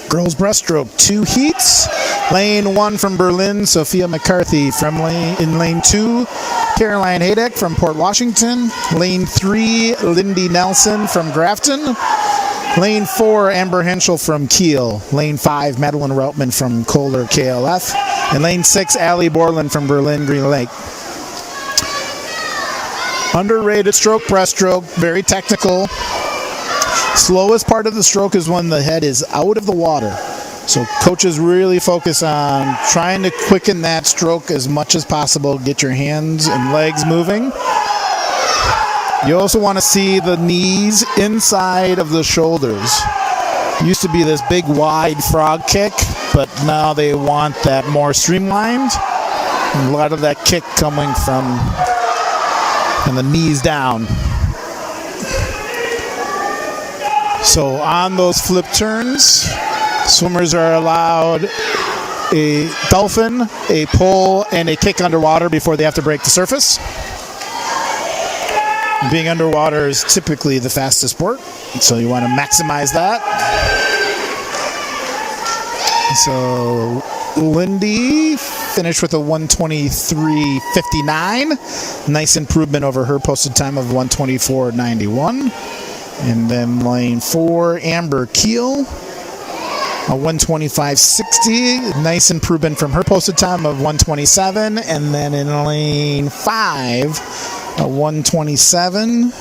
girls breaststroke, 2 heats. Lane 1 from Berlin, Sophia McCarthy. In lane 2, Caroline Haydek from Port Washington. Lane 3, Lindy Nelson from Grafton. Lane 4, Amber Henschel from Kiel. Lane 5, Madeline Routman from Kohler KLF. And lane 6, Allie Borland from Berlin Green Lake. Underrated stroke breaststroke, very technical. Slowest part of the stroke is when the head is out of the water. So coaches really focus on trying to quicken that stroke as much as possible, get your hands and legs moving. You also want to see the knees inside of the shoulders. Used to be this big wide frog kick, but now they want that more streamlined. And a lot of that kick coming from the knees down. So on those flip turns, Swimmers are allowed a dolphin, a pull, and a kick underwater before they have to break the surface. Being underwater is typically the fastest sport, so you want to maximize that. So Lindy finished with a 1:23.59. Nice improvement over her posted time of 1:24.91. And then lane 4, Amber Keel, a 1:25.60. Nice improvement from her posted time of 1:27. And then in lane 5, a 1:27.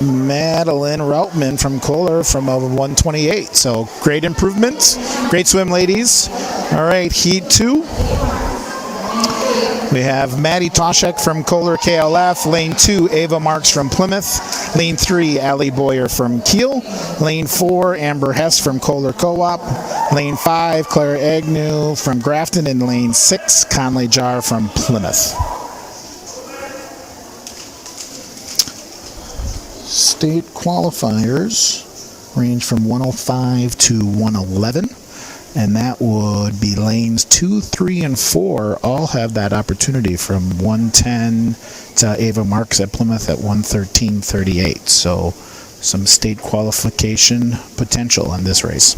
Madeline Routman from Kohler from a 1:28. So great improvements. Great swim, ladies. All right, heat 2. We have Maddie Toshek from Kohler KLF. Lane 2, Ava Marks from Plymouth. Lane 3, Allie Boyer from Kiel. Lane 4, Amber Hess from Kohler Co-op. Lane 5, Claire Agnew from Grafton. And lane 6, Conley Jar from Plymouth. State qualifiers range from 105 to 111, and that would be lanes 2, 3, and 4 all have that opportunity from 110 to Ava Marks at Plymouth at 113.38. So some state qualification potential in this race.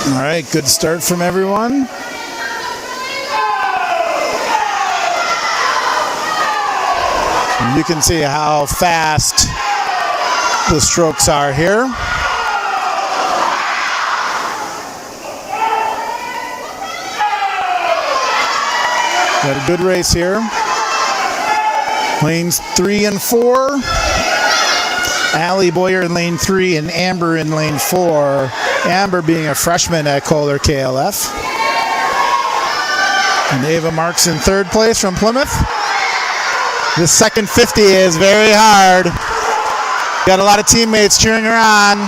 All right, good start from everyone. You can see how fast the strokes are here. Got a good race here. Lanes 3 and 4. Allie Boyer in lane 3 and Amber in lane 4. Amber being a freshman at Kohler KLF. And Ava Marks in 3rd place from Plymouth. This second 50 is very hard. Got a lot of teammates cheering her on.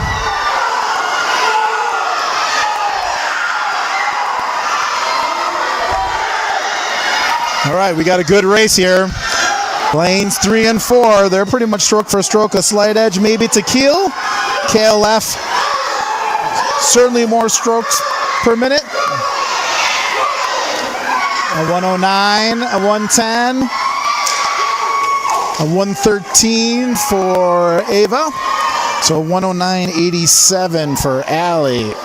All right, we got a good race here. Lanes 3 and 4, they're pretty much stroke for stroke, a slight edge maybe to Kiel. KLF, certainly more strokes per minute. A 109, a 110, a 113 for Ava. So 109.87 for Allie.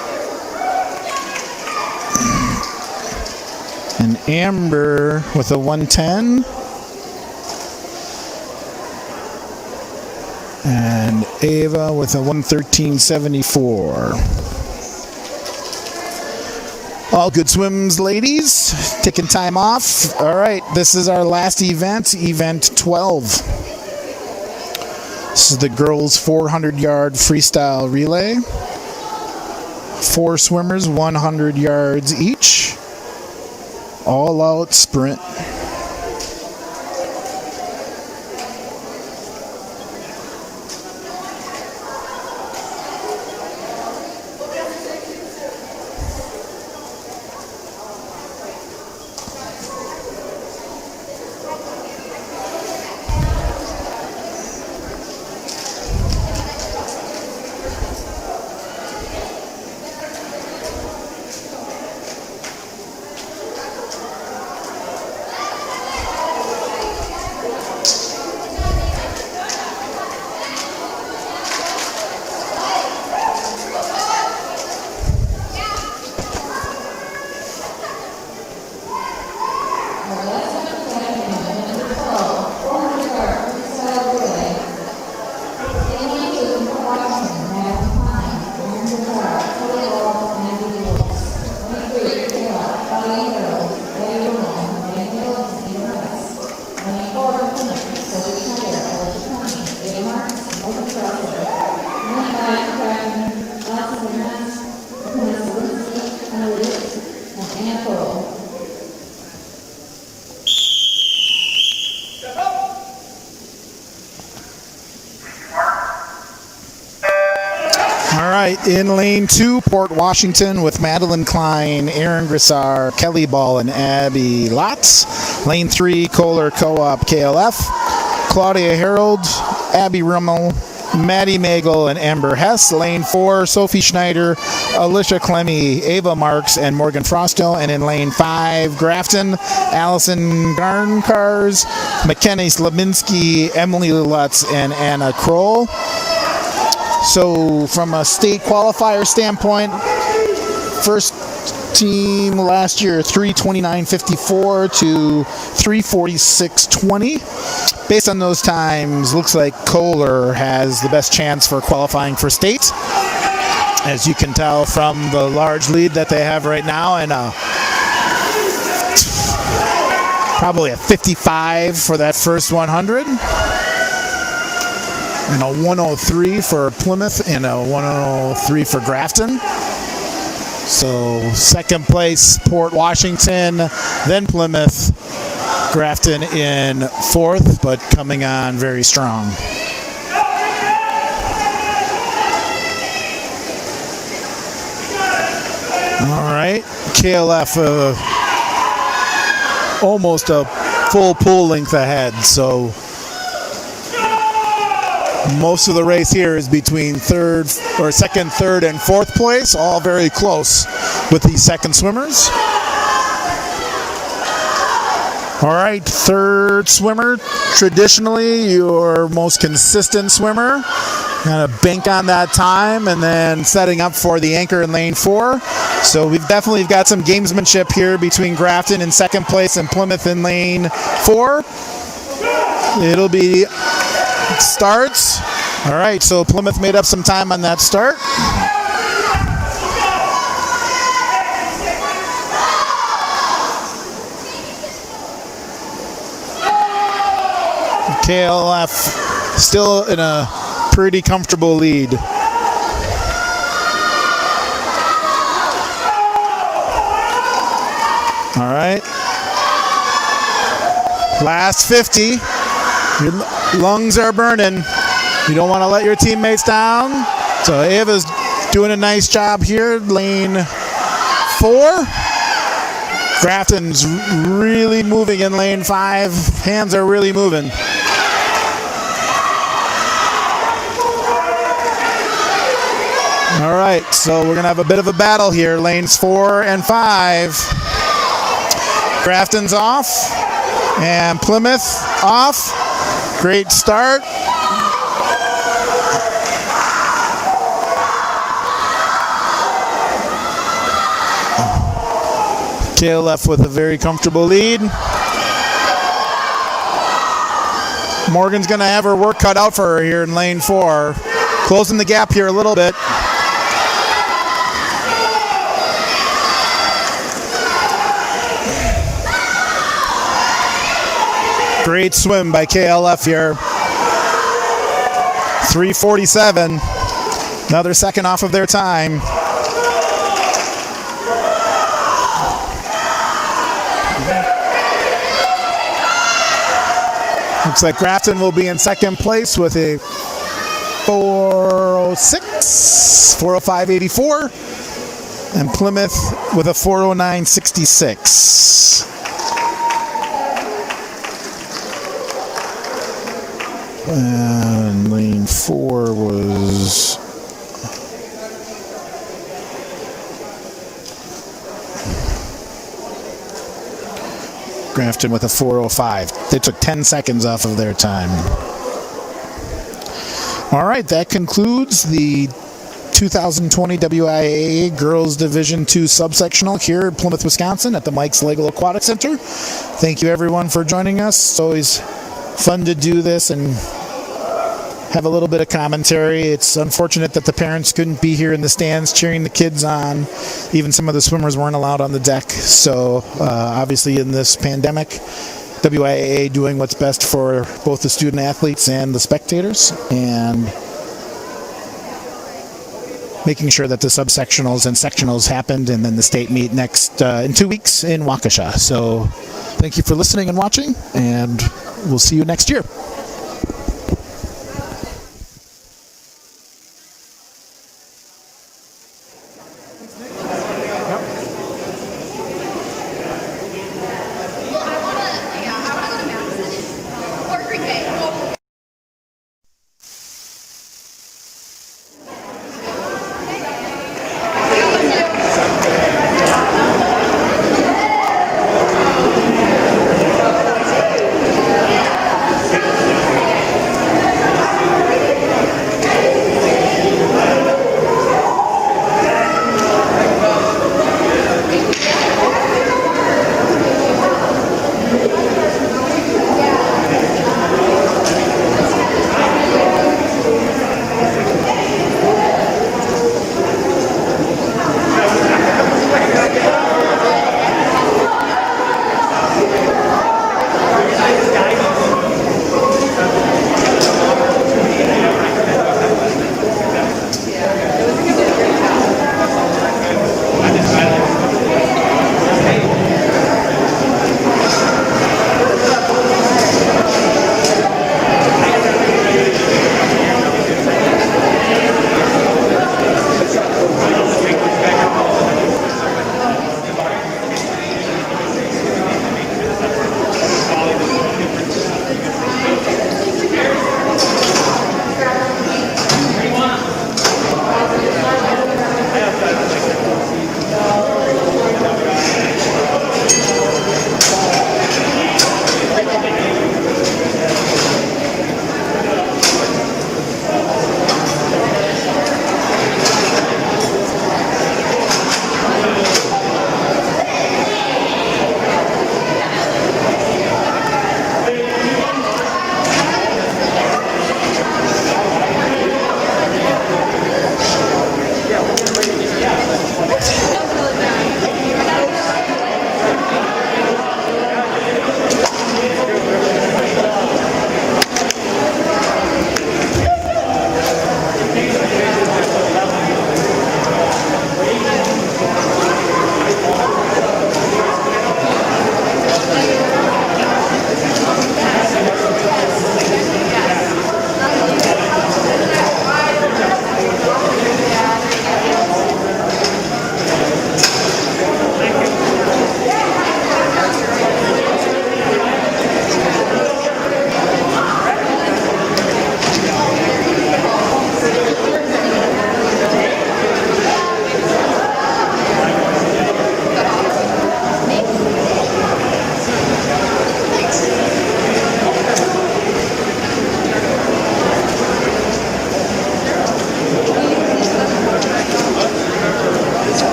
And Amber with a 110. And Ava with a 113.74. All good swims, ladies. Taking time off. All right, this is our last event, event 12. This is the girls' 400-yard freestyle relay. 4 swimmers, 100 yards each. All-out sprint. right, in lane 2, Port Washington with Madeline Klein, Aaron Grissar, Kelly Ball, and Abby Lotz. Lane 3, Kohler Co-op KLF, Claudia Harold, Abby Rummel, Maddie Magel, and Amber Hess. Lane 4, Sophie Schneider, Alicia Clemmy, Ava Marks, and Morgan Frosto. And in lane 5, Grafton, Allison Garnkars, McKenna Slabinski, Emily Lutz, and Anna Kroll. So from a state qualifier standpoint, first team last year 3:29.54 to 3:46.20. Based on those times, looks like Kohler has the best chance for qualifying for state, as you can tell from the large lead that they have right now, and probably a 55 for that first 100. And a 103 for Plymouth and a 103 for Grafton. So second place, Port Washington, then Plymouth, Grafton in fourth, but coming on very strong. All right, KLF almost a full pull length ahead, so most of the race here is between second, third, and fourth place, all very close with these second swimmers. All right, third swimmer, traditionally your most consistent swimmer. Kind of bank on that time and then setting up for the anchor in lane 4. So we've definitely got some gamesmanship here between Grafton in second place and Plymouth in lane 4. It'll be starts. All right, so Plymouth made up some time on that start. KLF still in a pretty comfortable lead. All right. Last 50. Your lungs are burning. You don't want to let your teammates down. So Ava's doing a nice job here. Lane 4. Grafton's really moving in lane 5. Hands are really moving. All right, so we're going to have a bit of a battle here. Lanes 4 and 5. Grafton's off. And Plymouth off. Great start. KLF with a very comfortable lead. Morgan's going to have her work cut out for her here in lane 4. Closing the gap here a little bit. Great swim by KLF here. 3:47. Another second off of their time. Looks like Grafton will be in second place with a 4:06, 4:05.84, and Plymouth with a 4:09.66. And lane 4 was Grafton with a 4:05. They took 10 seconds off of their time. All right, that concludes the 2020 WIAA Girls Division II Subsectional here in Plymouth, Wisconsin at the Mike's Legal Aquatic Center. Thank you everyone for joining us. It's always fun to do this and have a little bit of commentary. It's unfortunate that the parents couldn't be here in the stands cheering the kids on. Even some of the swimmers weren't allowed on the deck. So obviously in this pandemic, WIAA doing what's best for both the student athletes and the spectators, and making sure that the subsectionals and sectionals happened, and then the state meet next in 2 weeks in Waukesha. So thank you for listening and watching, and we'll see you next year.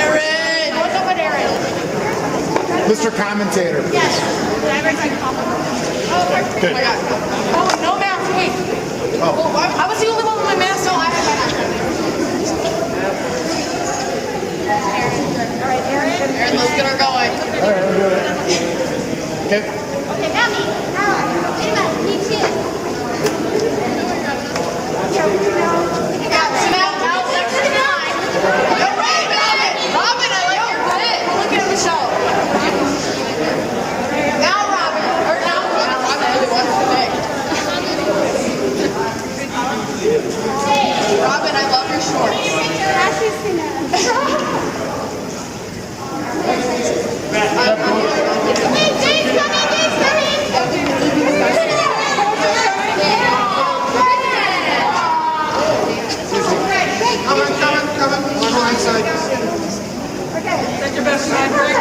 Aaron! What's up with Aaron? Mr. Commentator. Yes. Oh, Good. my God. Oh, no mask. Wait. Oh, I was the only one with my mask. No, I have my mask. All right, Aaron. Aaron, let's get her going. All right, we'll do it. Okay. Okay, now me. Me too. Robin, I like your fit. Look at Michelle. Now, Robin. Or now, Robin really wants to pick. Robin, I love your shorts. Coming. On the right side. That's your best friend, Greg.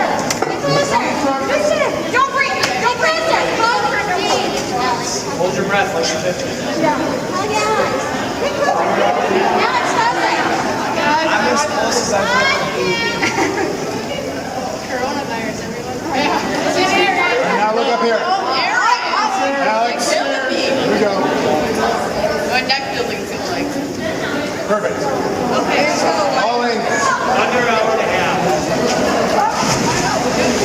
Don't breathe. Don't breathe. Hold your breath like you did. I'm as close as I've Coronavirus, everyone. Now look up here. Alex, here we go. What neck building feel like? Perfect. Okay, so All in. under an hour and a half.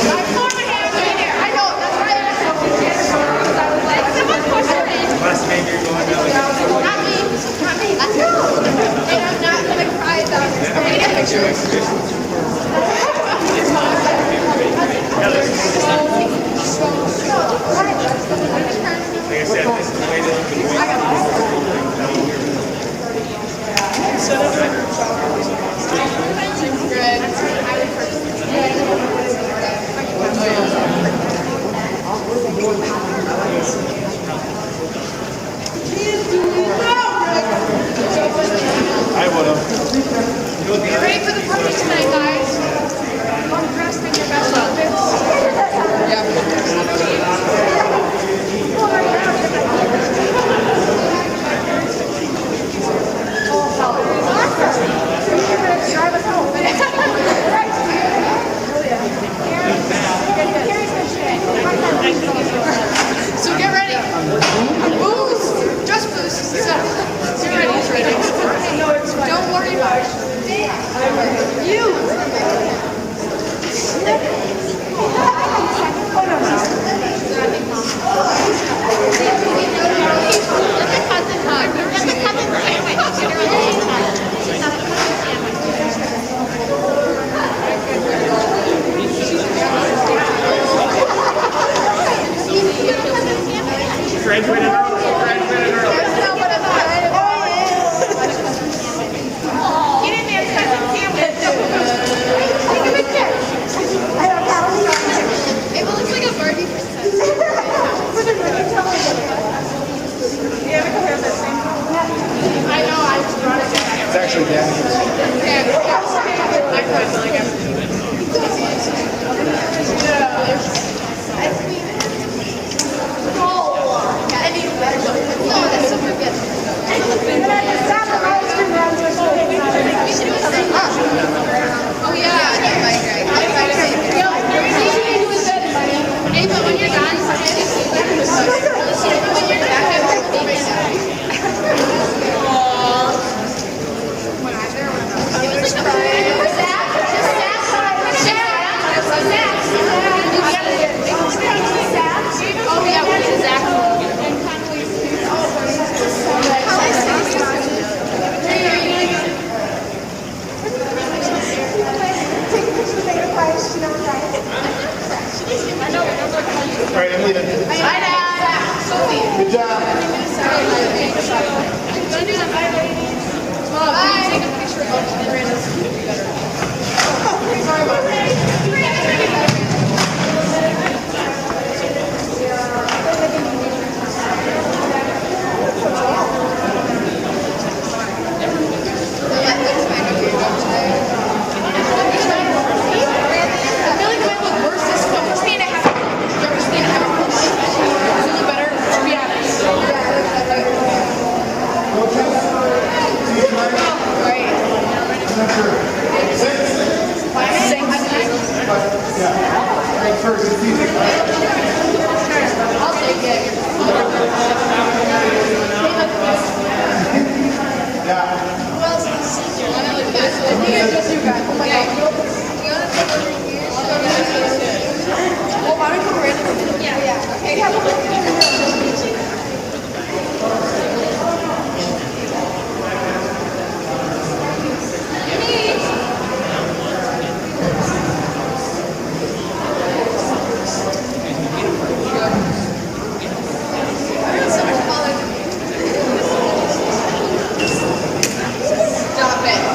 I'm 4.5 right here. I know, that's why I asked because I was like, someone push her in. Unless maybe you're going down like Not me. Not me. And I'm not going to cry about it. I'm going to get pictures. like I said, this is the way that you can wait. I would have. You ready for the party tonight, guys? Come dressed in your best outfits. So get ready. Boost. Just boost. Get ready. He's ready. Don't worry about it. You. Graduated early. Graduated early. Get in there, it looks like a Barbie princess. I know, I just brought it down. It's actually Danny's. I quite like it. Oh, that's super good. Oh yeah, hey, but when you're done, when you're oh yeah, what is Zach? All right, I'm leaving. Bye, Dad. Sophie. Good job. Don't do that. Bye, lady. Mom, can you take a picture of Miranda's Sorry about that. I feel like I look worse this time. Just need to have it's really better, to be honest. Right. I'm not sure. I'll take it. Who else is senior? I think it's just you guys. Oh my god. You want to take over here? Well, why don't you go randomly? Yeah. Okay. Stop it.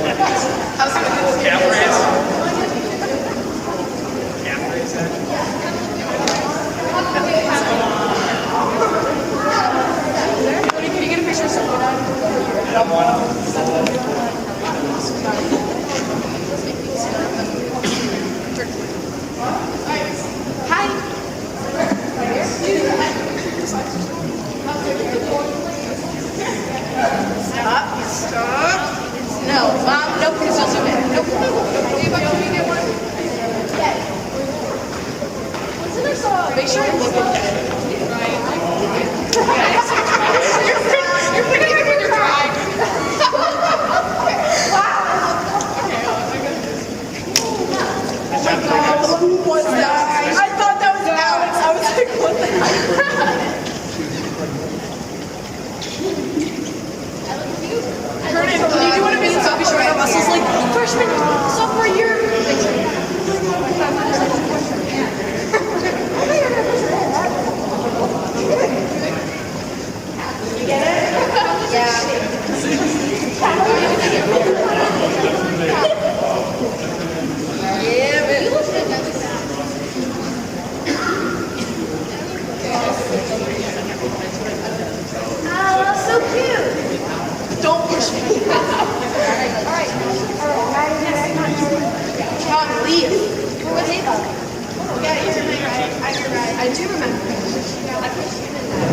Can you get a picture of someone? Stop. No, Mom, nope, because you'll zoom in. Nope. Can you get one? Make sure you look at that. You're pretty good when you're drawing. What's that? I thought that was Alex. I was like, what the heck? Vernon, can you do one of his selfie short of us? He's like, freshman, sophomore year. You get it? Yeah, but oh, so cute. Don't push me. All right. John, leave. Where was he? Yeah, you're right. You're right. I do remember. Yeah, I pushed him in that.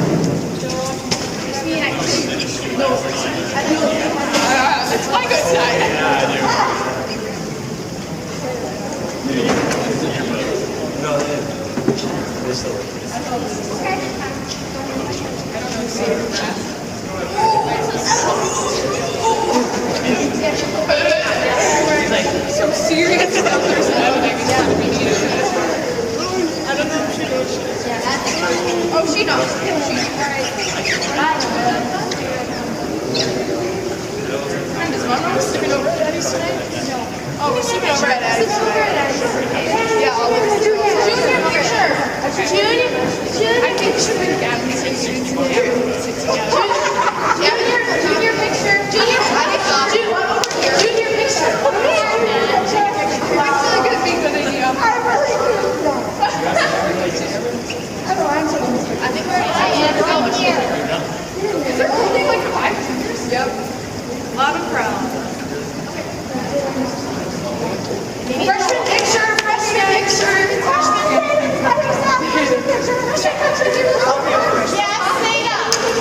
No, I do. It's my good side. So serious about their stuff. I don't know if she knows. Oh, she knows. Does Mom sleeping over at Daddy's tonight? No. Oh, we're sleeping over at Daddy's tonight. Yeah, I'll look. Junior picture. Junior. I think we should bring Gavin and students in there. Junior picture. Junior. Junior picture. I feel like it'd be a good idea. I really do though. I don't know, I'm taking this picture. I think we're already here. Is there only like 5 juniors? Yep. A lot of crowd. Freshman picture. Yes,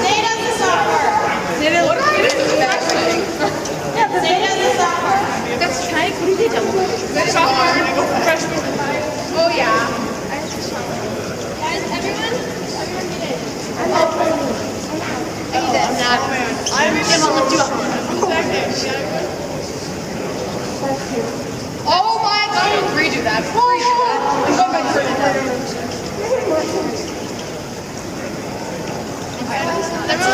Zeta's the sophomore. Zeta, what are you doing? Yeah, Zeta's the sophomore. That's kind of cool. Sophomore, freshman. Oh yeah. Guys, everyone get in. I'm not. I'll lift you up. Oh my God! Redo that. I'm going back